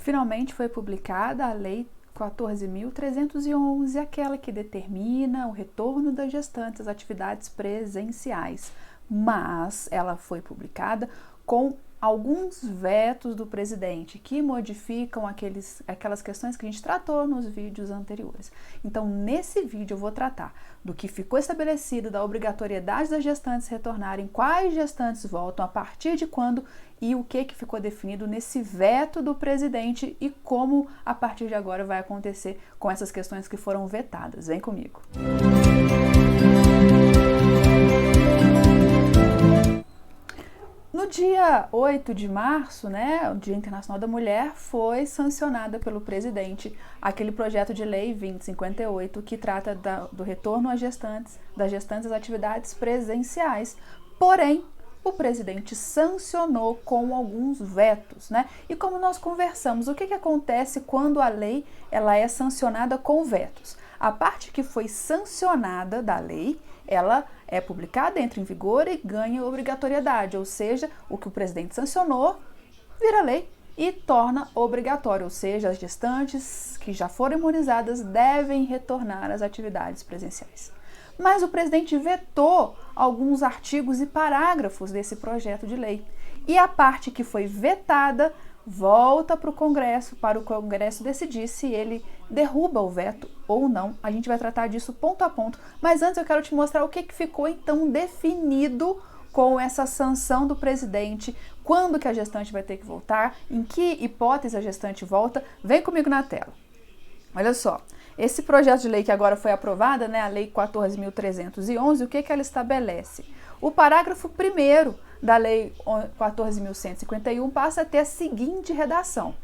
Finalmente foi publicada a Lei 14.311, aquela que determina o retorno das gestantes às atividades presenciais, mas ela foi publicada com alguns vetos do presidente que modificam aquelas questões que a gente tratou nos vídeos anteriores. Então, nesse vídeo eu vou tratar do que ficou estabelecido, da obrigatoriedade das gestantes retornarem, quais gestantes voltam, a partir de quando e o que ficou definido nesse veto do presidente e como a partir de agora vai acontecer com essas questões que foram vetadas. Vem comigo! No dia 8 de março, o Dia Internacional da Mulher, foi sancionada pelo presidente aquele projeto de lei 2058 que trata do retorno das gestantes às atividades presenciais. Porém, o presidente sancionou com alguns vetos, E como nós conversamos, o que acontece quando a lei ela é sancionada com vetos? A parte que foi sancionada da lei, ela é publicada, entra em vigor e ganha obrigatoriedade, ou seja, o que o presidente sancionou vira lei e torna obrigatório, ou seja, as gestantes que já foram imunizadas devem retornar às atividades presenciais. Mas o presidente vetou alguns artigos e parágrafos desse projeto de lei. E a parte que foi vetada volta para o Congresso decidir se ele derruba o veto ou não. A gente vai tratar disso ponto a ponto, mas antes eu quero te mostrar o que ficou então definido com essa sanção do presidente, quando que a gestante vai ter que voltar, em que hipótese a gestante volta. Vem comigo na tela. Olha só, esse projeto de lei que agora foi aprovada, a Lei 14.311, o que ela estabelece? O parágrafo 1º da Lei 14.151 passa a ter a seguinte redação.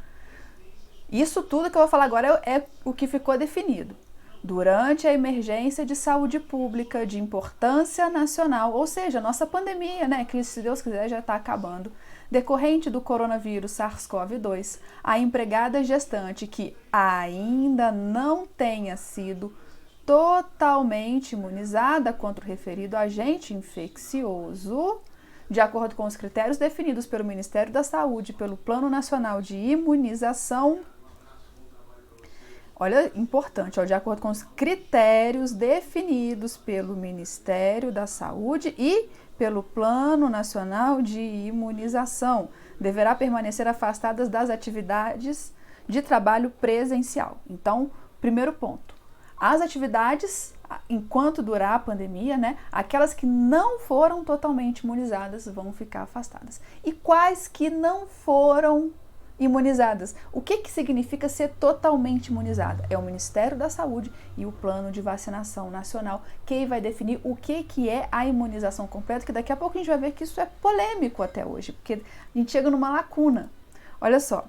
Isso tudo que eu vou falar agora é o que ficou definido. Durante a emergência de saúde pública de importância nacional, ou seja, a nossa pandemia, que se Deus quiser já está acabando, decorrente do coronavírus SARS-CoV-2, a empregada gestante que ainda não tenha sido totalmente imunizada contra o referido agente infeccioso, de acordo com os critérios definidos pelo Ministério da Saúde e pelo Plano Nacional de Imunização. Olha, importante, de acordo com os critérios definidos pelo Ministério da Saúde e pelo Plano Nacional de Imunização, deverá permanecer afastadas das atividades de trabalho presencial. Então, primeiro ponto, as atividades, enquanto durar a pandemia, aquelas que não foram totalmente imunizadas vão ficar afastadas. E quais que não foram imunizadas? O que significa ser totalmente imunizada? É o Ministério da Saúde e o Plano de Vacinação Nacional que vai definir o que é a imunização completa, que daqui a pouco a gente vai ver que isso é polêmico até hoje, porque a gente chega numa lacuna. Olha só,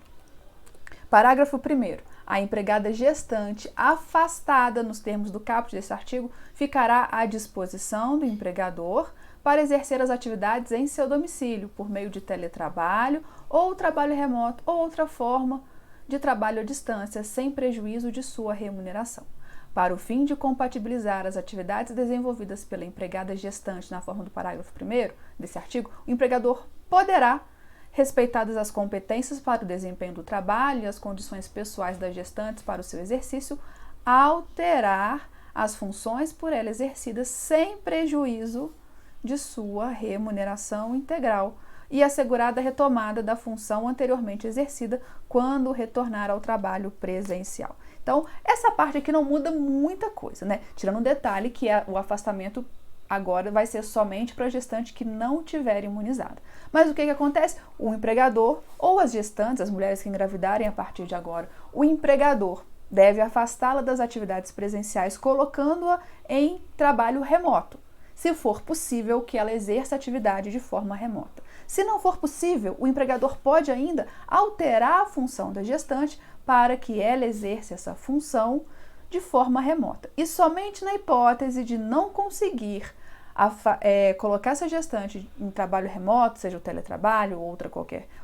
parágrafo 1º. A empregada gestante afastada nos termos do caput desse artigo ficará à disposição do empregador para exercer as atividades em seu domicílio, por meio de teletrabalho ou trabalho remoto ou outra forma de trabalho à distância, sem prejuízo de sua remuneração. Para o fim de compatibilizar as atividades desenvolvidas pela empregada gestante na forma do parágrafo 1º desse artigo, o empregador poderá, respeitadas as competências para o desempenho do trabalho e as condições pessoais das gestantes para o seu exercício, alterar as funções por ela exercidas sem prejuízo de sua remuneração integral e assegurada a retomada da função anteriormente exercida quando retornar ao trabalho presencial. Então, essa parte aqui não muda muita coisa, Tirando um detalhe que o afastamento agora vai ser somente para a gestante que não tiver imunizada. Mas o que acontece? O empregador ou as gestantes, as mulheres que engravidarem a partir de agora, o empregador deve afastá-la das atividades presenciais, colocando-a em trabalho remoto, se for possível que ela exerça a atividade de forma remota. Se não for possível, o empregador pode ainda alterar a função da gestante para que ela exerça essa função de forma remota. E somente na hipótese de não conseguir colocar essa gestante em trabalho remoto, seja o teletrabalho ou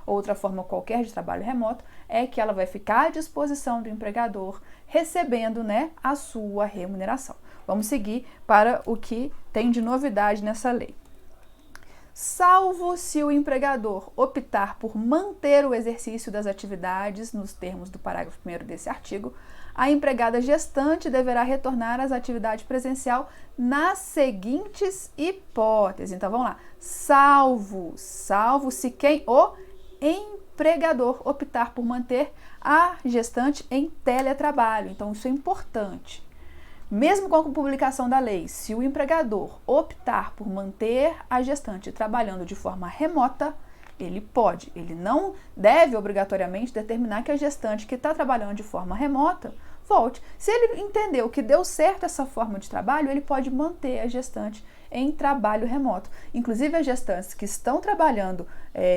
outra forma qualquer de trabalho remoto, é que ela vai ficar à disposição do empregador, recebendo a sua remuneração. Vamos seguir para o que tem de novidade nessa lei. salvo se o empregador optar por manter o exercício das atividades nos termos do parágrafo 1º desse artigo, a empregada gestante deverá retornar às atividades presencial nas seguintes hipóteses. Então, vamos lá. Salvo se quem? O empregador optar por manter a gestante em teletrabalho. Então, isso é importante. Mesmo com a publicação da lei, se o empregador optar por manter a gestante trabalhando de forma remota, ele pode. Ele não deve obrigatoriamente determinar que a gestante que está trabalhando de forma remota volte. Se ele entendeu que deu certo essa forma de trabalho, ele pode manter a gestante em trabalho remoto. Inclusive, as gestantes que estão trabalhando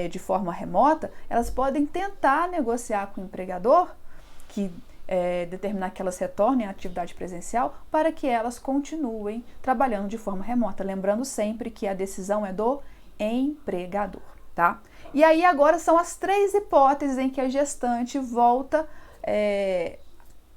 de forma remota, elas podem tentar negociar com o empregador que determinar que elas retornem à atividade presencial para que elas continuem trabalhando de forma remota. Lembrando sempre que a decisão é do empregador, tá? E aí agora são as 3 hipóteses em que a gestante volta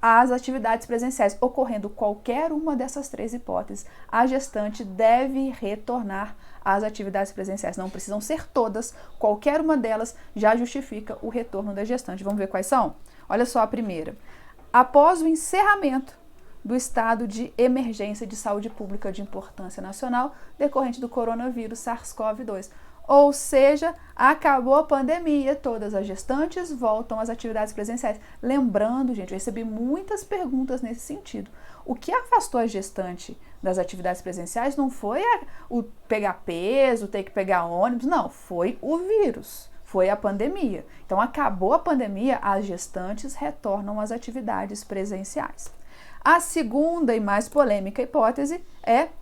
às atividades presenciais. Ocorrendo qualquer uma dessas 3 hipóteses, a gestante deve retornar às atividades presenciais. Não precisam ser todas, qualquer uma delas já justifica o retorno da gestante. Vamos ver quais são? Olha só a primeira. Após o encerramento do estado de emergência de saúde pública de importância nacional decorrente do coronavírus SARS-CoV-2. Ou seja, acabou a pandemia, todas as gestantes voltam às atividades presenciais. Lembrando, gente, eu recebi muitas perguntas nesse sentido. O que afastou a gestante das atividades presenciais não foi o pegar peso, ter que pegar ônibus, não, foi o vírus. Foi a pandemia. Então, acabou a pandemia, as gestantes retornam às atividades presenciais. A segunda e mais polêmica hipótese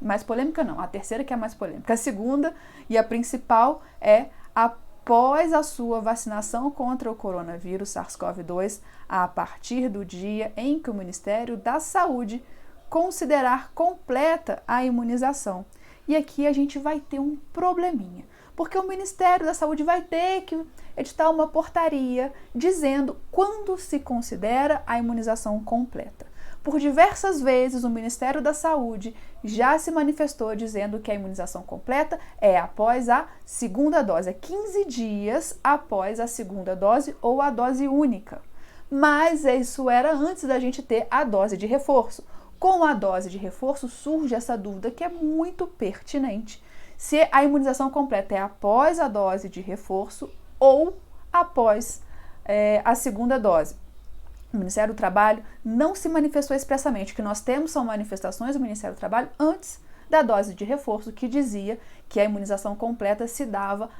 mais polêmica não, a terceira que é a mais polêmica. A segunda e a principal é após a sua vacinação contra o coronavírus SARS-CoV-2, a partir do dia em que o Ministério da Saúde considerar completa a imunização. E aqui a gente vai ter um probleminha. Porque o Ministério da Saúde vai ter que editar uma portaria dizendo quando se considera a imunização completa. Por diversas vezes, o Ministério da Saúde já se manifestou dizendo que a imunização completa é após a segunda dose, 15 dias após a segunda dose ou a dose única. Mas isso era antes da gente ter a dose de reforço. Com a dose de reforço surge essa dúvida que é muito pertinente. Se a imunização completa é após a dose de reforço ou após a segunda dose. O Ministério do Trabalho não se manifestou expressamente. O que nós temos são manifestações do Ministério do Trabalho antes da dose de reforço, que dizia que a imunização completa se dava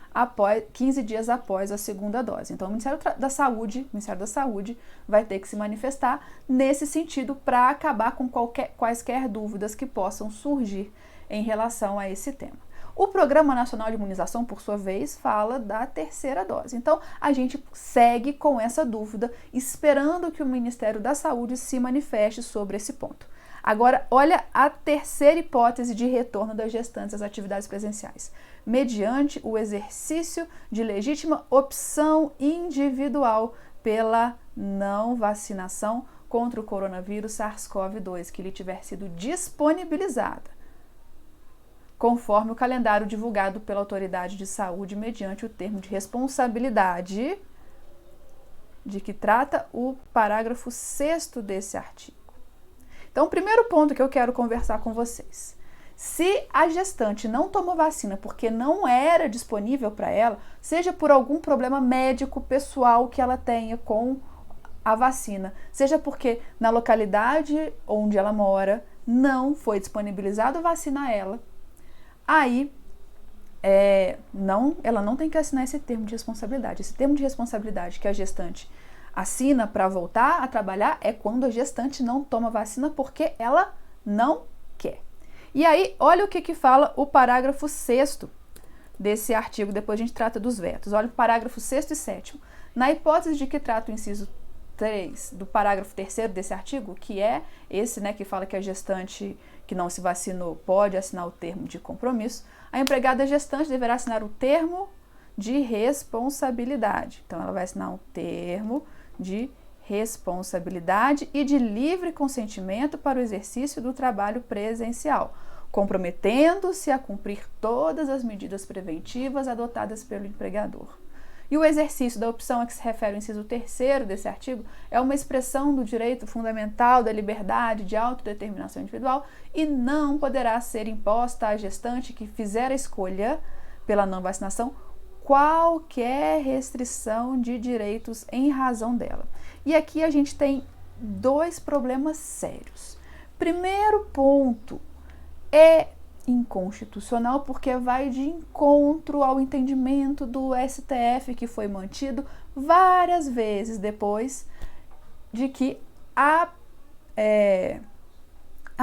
15 dias após a segunda dose. Então, o Ministério da Saúde vai ter que se manifestar nesse sentido para acabar com quaisquer dúvidas que possam surgir em relação a esse tema. O Programa Nacional de Imunização, por sua vez, fala da terceira dose. Então, a gente segue com essa dúvida, esperando que o Ministério da Saúde se manifeste sobre esse ponto. Agora, olha a terceira hipótese de retorno das gestantes às atividades presenciais. Mediante o exercício de legítima opção individual pela não vacinação contra o coronavírus SARS-CoV-2, que lhe tiver sido disponibilizada, conforme o calendário divulgado pela autoridade de saúde mediante o termo de responsabilidade de que trata o parágrafo 6º desse artigo. Então, o primeiro ponto que eu quero conversar com vocês. Se a gestante não tomou vacina porque não era disponível para ela, seja por algum problema médico pessoal que ela tenha com a vacina, seja porque na localidade onde ela mora não foi disponibilizada a vacina a ela, aí ela não tem que assinar esse termo de responsabilidade. Esse termo de responsabilidade que a gestante assina para voltar a trabalhar é quando a gestante não toma vacina porque ela não quer. E aí, olha o que fala o parágrafo 6º desse artigo, depois a gente trata dos vetos. Olha o parágrafo 6º e 7º. Na hipótese de que trata o inciso 3 do parágrafo 3º desse artigo, que é esse, que fala que a gestante que não se vacinou pode assinar o termo de compromisso, a empregada gestante deverá assinar o termo de responsabilidade. Então, ela vai assinar um termo de responsabilidade e de livre consentimento para o exercício do trabalho presencial, comprometendo-se a cumprir todas as medidas preventivas adotadas pelo empregador. E o exercício da opção a que se refere o inciso 3º desse artigo é uma expressão do direito fundamental da liberdade de autodeterminação individual e não poderá ser imposta à gestante que fizer a escolha pela não vacinação qualquer restrição de direitos em razão dela. E aqui a gente tem dois problemas sérios. Primeiro ponto, é inconstitucional porque vai de encontro ao entendimento do STF, que foi mantido várias vezes depois de que a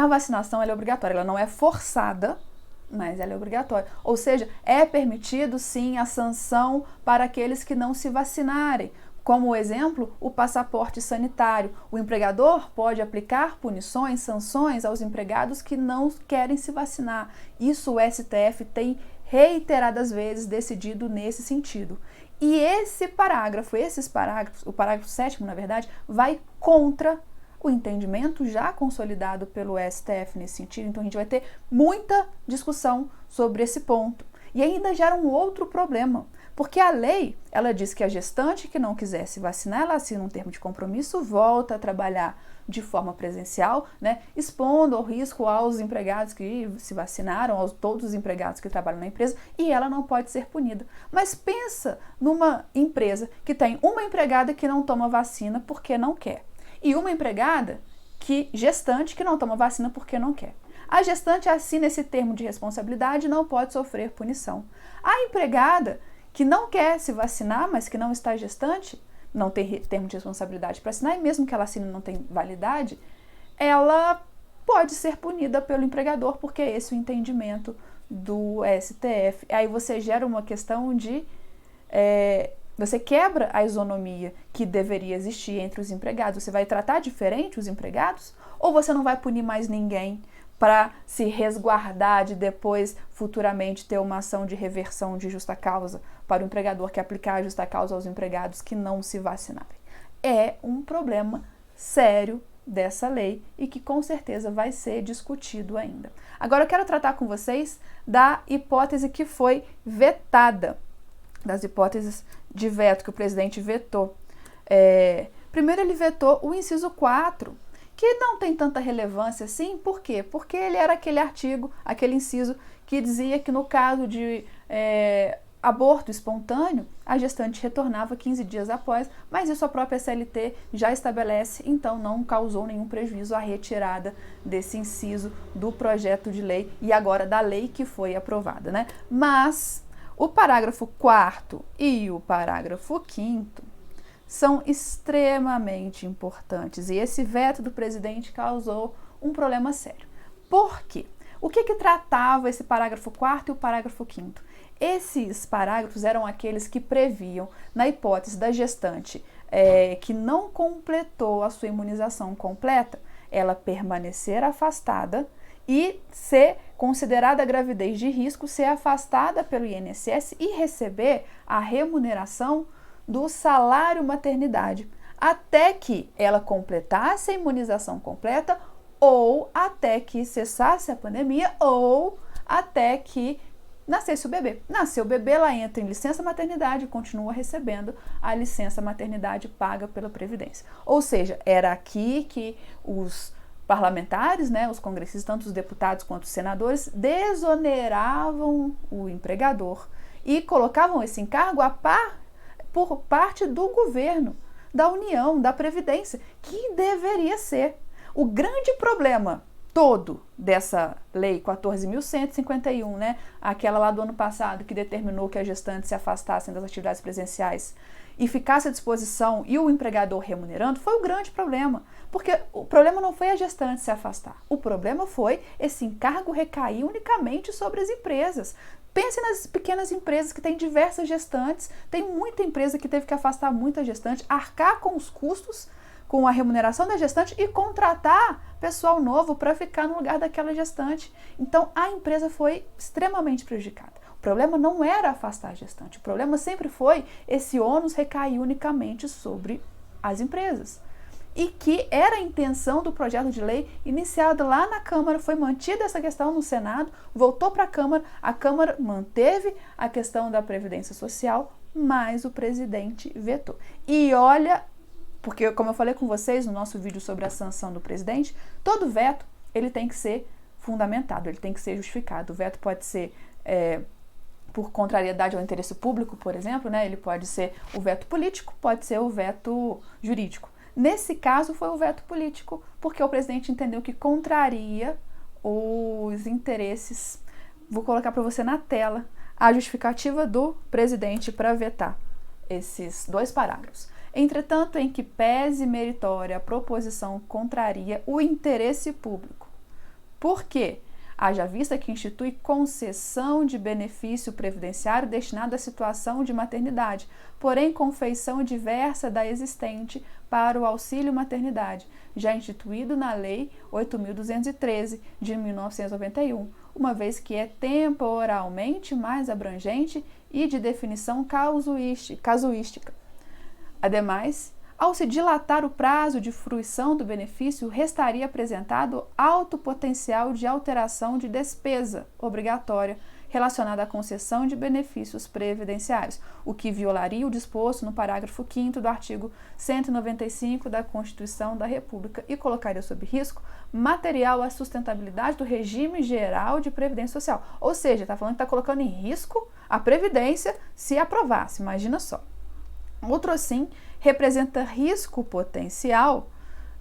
vacinação ela é obrigatória, ela não é forçada, mas ela é obrigatória. Ou seja, é permitido sim a sanção para aqueles que não se vacinarem. Como exemplo, o passaporte sanitário. O empregador pode aplicar punições, sanções aos empregados que não querem se vacinar. Isso o STF tem reiteradas vezes decidido nesse sentido. E esses parágrafos, o parágrafo 7º, na verdade, vai contra o entendimento já consolidado pelo STF nesse sentido. Então, a gente vai ter muita discussão sobre esse ponto. E ainda gera um outro problema, porque a lei, ela diz que a gestante que não quiser se vacinar, ela assina um termo de compromisso, volta a trabalhar de forma presencial, né, expondo ao risco aos empregados que se vacinaram, a todos os empregados que trabalham na empresa, e ela não pode ser punida. Mas pensa numa empresa que tem uma empregada que não toma vacina porque não quer, e uma empregada gestante que não toma vacina porque não quer. A gestante assina esse termo de responsabilidade e não pode sofrer punição. A empregada que não quer se vacinar, mas que não está gestante, não tem termo de responsabilidade para assinar, e mesmo que ela assine não tem validade, ela pode ser punida pelo empregador, porque esse é o entendimento do STF. Aí você gera uma questão de... você quebra a isonomia que deveria existir entre os empregados. Você vai tratar diferente os empregados? Ou você não vai punir mais ninguém para se resguardar de depois, futuramente, ter uma ação de reversão de justa causa para o empregador que aplicar a justa causa aos empregados que não se vacinarem? É um problema sério dessa lei e que com certeza vai ser discutido ainda. Agora eu quero tratar com vocês da hipótese que foi vetada, das hipóteses de veto que o presidente vetou. Primeiro ele vetou o inciso 4, que não tem tanta relevância assim. Por quê? Porque ele era aquele artigo, aquele inciso que dizia que no caso de aborto espontâneo, a gestante retornava 15 dias após, mas isso a própria CLT já estabelece, então não causou nenhum prejuízo a retirada desse inciso do projeto de lei e agora da lei que foi aprovada, né? Mas o parágrafo 4º e o parágrafo 5º são extremamente importantes e esse veto do presidente causou um problema sério. Por quê? O que tratava esse parágrafo 4º e o parágrafo 5º? Esses parágrafos eram aqueles que previam, na hipótese da gestante que não completou a sua imunização completa, ela permanecer afastada e ser considerada gravidez de risco, ser afastada pelo INSS e receber a remuneração do salário maternidade, até que ela completasse a imunização completa, ou até que cessasse a pandemia, ou até que nascesse o bebê. Nasceu o bebê, ela entra em licença maternidade e continua recebendo a licença maternidade paga pela Previdência. Ou seja, era aqui que os parlamentares, né, os congressistas, tanto os deputados quanto os senadores, desoneravam o empregador e colocavam esse encargo por parte do governo, da União, da Previdência, que deveria ser. O grande problema todo dessa lei 14.151, né, aquela lá do ano passado que determinou que as gestantes se afastassem das atividades presenciais e ficasse à disposição e o empregador remunerando, foi o grande problema. Porque o problema não foi a gestante se afastar, o problema foi esse encargo recair unicamente sobre as empresas. Pense nas pequenas empresas que têm diversas gestantes, tem muita empresa que teve que afastar muita gestante, arcar com os custos, com a remuneração da gestante e contratar pessoal novo para ficar no lugar daquela gestante. Então, a empresa foi extremamente prejudicada. O problema não era afastar a gestante, o problema sempre foi esse ônus recair unicamente sobre as empresas. e que era a intenção do projeto de lei iniciado lá na Câmara, foi mantida essa questão no Senado, voltou para a Câmara manteve a questão da Previdência Social, mas o presidente vetou. E olha, porque como eu falei com vocês no nosso vídeo sobre a sanção do presidente, todo veto ele tem que ser fundamentado, ele tem que ser justificado. O veto pode ser por contrariedade ao interesse público, por exemplo, né? Ele pode ser o veto político, pode ser o veto jurídico. Nesse caso foi o veto político, porque o presidente entendeu que contraria os interesses. Vou colocar para você na tela a justificativa do presidente para vetar esses 2 parágrafos. Entretanto, em que pese meritória a proposição contraria o interesse público. Por quê? Haja vista que institui concessão de benefício previdenciário destinado à situação de maternidade, porém com feição diversa da existente para o auxílio maternidade, já instituído na Lei 8.213 de 1991, uma vez que é temporalmente mais abrangente e de definição casuística. Ademais, ao se dilatar o prazo de fruição do benefício, restaria apresentado alto potencial de alteração de despesa obrigatória relacionada à concessão de benefícios previdenciários, o que violaria o disposto no parágrafo 5º do artigo 195 da Constituição da República e colocaria sob risco material a sustentabilidade do regime geral de previdência social. Ou seja, está falando que está colocando em risco a previdência se aprovasse, imagina só. Outro assim, representa risco potencial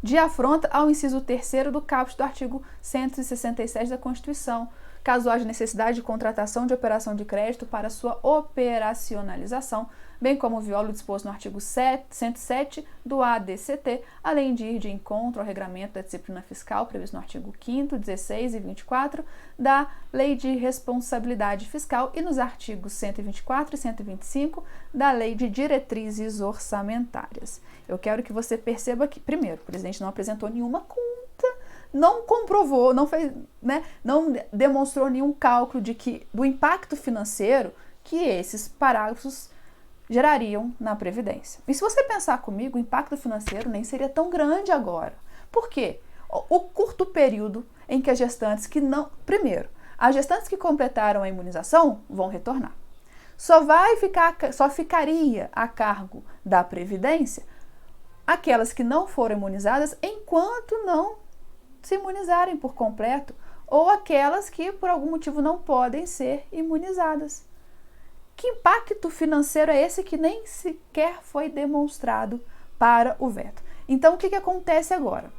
de afronta ao inciso 3º do caput do artigo 167 da Constituição, caso haja necessidade de contratação de operação de crédito para sua operacionalização, bem como viola o disposto no artigo 107 do ADCT, além de ir de encontro ao regramento da disciplina fiscal previsto no artigo 5º, 16 e 24 da Lei de Responsabilidade Fiscal e nos artigos 124 e 125 da Lei de Diretrizes Orçamentárias. Eu quero que você perceba que, primeiro, o presidente não apresentou nenhuma conta, não comprovou, não fez, né, não demonstrou nenhum cálculo do impacto financeiro que esses parágrafos gerariam na Previdência. E se você pensar comigo, o impacto financeiro nem seria tão grande agora. Por quê? O curto período em que as gestantes que não... Primeiro, as gestantes que completaram a imunização vão retornar. Só ficaria a cargo da Previdência aquelas que não foram imunizadas enquanto não se imunizarem por completo, ou aquelas que por algum motivo não podem ser imunizadas. Que impacto financeiro é esse que nem sequer foi demonstrado para o veto? Então, o que acontece agora?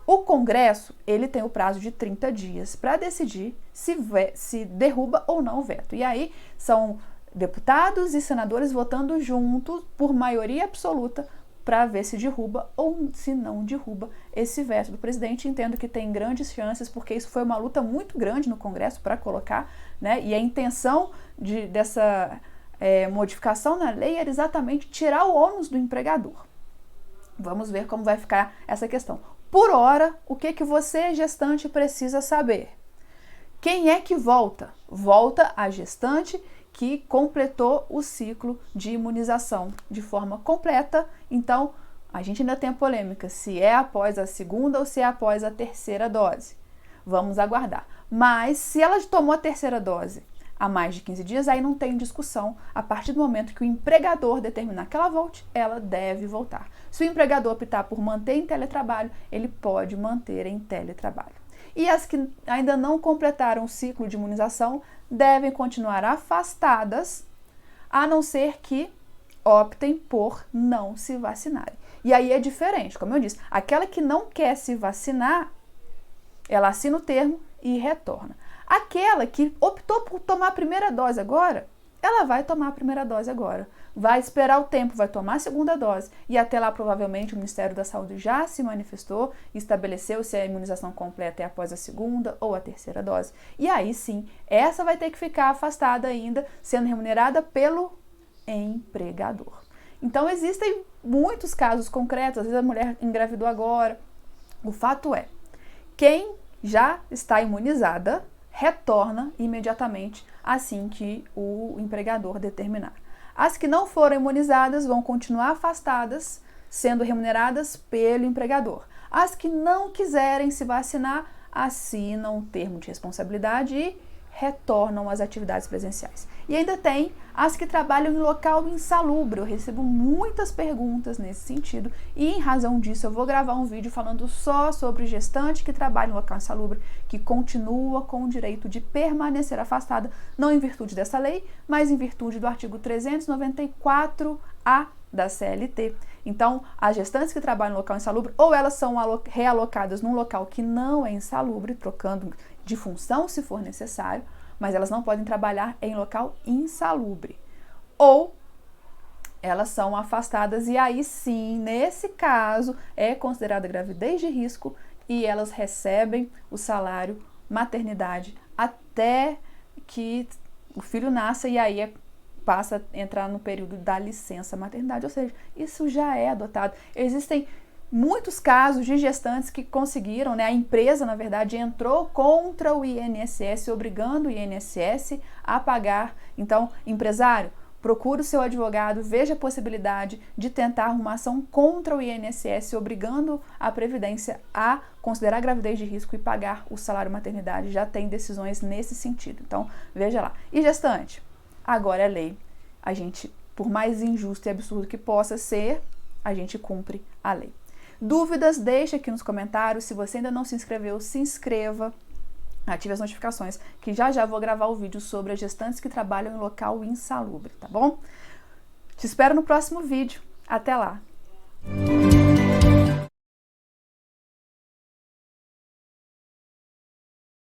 O Congresso ele tem o prazo de 30 dias para decidir se derruba ou não o veto. E aí são deputados e senadores votando juntos por maioria absoluta para ver se derruba ou se não derruba esse veto do presidente. Entendo que tem grandes chances, porque isso foi uma luta muito grande no Congresso para colocar, né? E a intenção dessa modificação na lei era exatamente tirar o ônus do empregador. Vamos ver como vai ficar essa questão. Por hora, o que você, gestante, precisa saber? Quem é que volta? Volta a gestante que completou o ciclo de imunização de forma completa. Então, a gente ainda tem a polêmica se é após a segunda ou se é após a terceira dose. Vamos aguardar. Mas, se ela tomou a terceira dose há mais de 15 dias, aí não tem discussão. A partir do momento que o empregador determinar que ela volte, ela deve voltar. Se o empregador optar por manter em teletrabalho, ele pode manter em teletrabalho. E as que ainda não completaram o ciclo de imunização devem continuar afastadas, a não ser que optem por não se vacinarem. E aí é diferente, como eu disse, aquela que não quer se vacinar, ela assina o termo e retorna. Aquela que optou por tomar a primeira dose agora, ela vai tomar a primeira dose agora. Vai esperar o tempo, vai tomar a segunda dose. E até lá, provavelmente, o Ministério da Saúde já se manifestou e estabeleceu se a imunização completa é após a segunda ou a terceira dose. E aí sim, essa vai ter que ficar afastada ainda, sendo remunerada pelo empregador. Então, existem muitos casos concretos. Às vezes a mulher engravidou agora. O fato é, quem já está imunizada retorna imediatamente assim que o empregador determinar. As que não foram imunizadas vão continuar afastadas sendo remuneradas pelo empregador. As que não quiserem se vacinar, assinam um termo de responsabilidade e retornam às atividades presenciais. E ainda tem as que trabalham em local insalubre. Eu recebo muitas perguntas nesse sentido e, em razão disso, eu vou gravar um vídeo falando só sobre gestante que trabalha em local insalubre, que continua com o direito de permanecer afastada, não em virtude dessa lei, mas em virtude do artigo 394-A da CLT. Então, as gestantes que trabalham em local insalubre, ou elas são realocadas num local que não é insalubre, trocando de função se for necessário, mas elas não podem trabalhar em local insalubre. Ou elas são afastadas e aí sim, nesse caso, é considerada gravidez de risco e elas recebem o salário maternidade até que o filho nasça e aí passa a entrar no período da licença maternidade, ou seja, isso já é adotado. Existem muitos casos de gestantes que conseguiram, a empresa, na verdade, entrou contra o INSS, obrigando o INSS a pagar. Então, empresário, procure o seu advogado, veja a possibilidade de tentar uma ação contra o INSS, obrigando a Previdência a considerar a gravidez de risco e pagar o salário maternidade. Já tem decisões nesse sentido. Então, veja lá. E gestante? Agora é lei. A gente, por mais injusto e absurdo que possa ser, a gente cumpre a lei. Dúvidas, deixa aqui nos comentários. Se você ainda não se inscreveu, se inscreva, ative as notificações, que já já vou gravar o vídeo sobre as gestantes que trabalham em local insalubre, tá bom? Te espero no próximo vídeo. Até lá!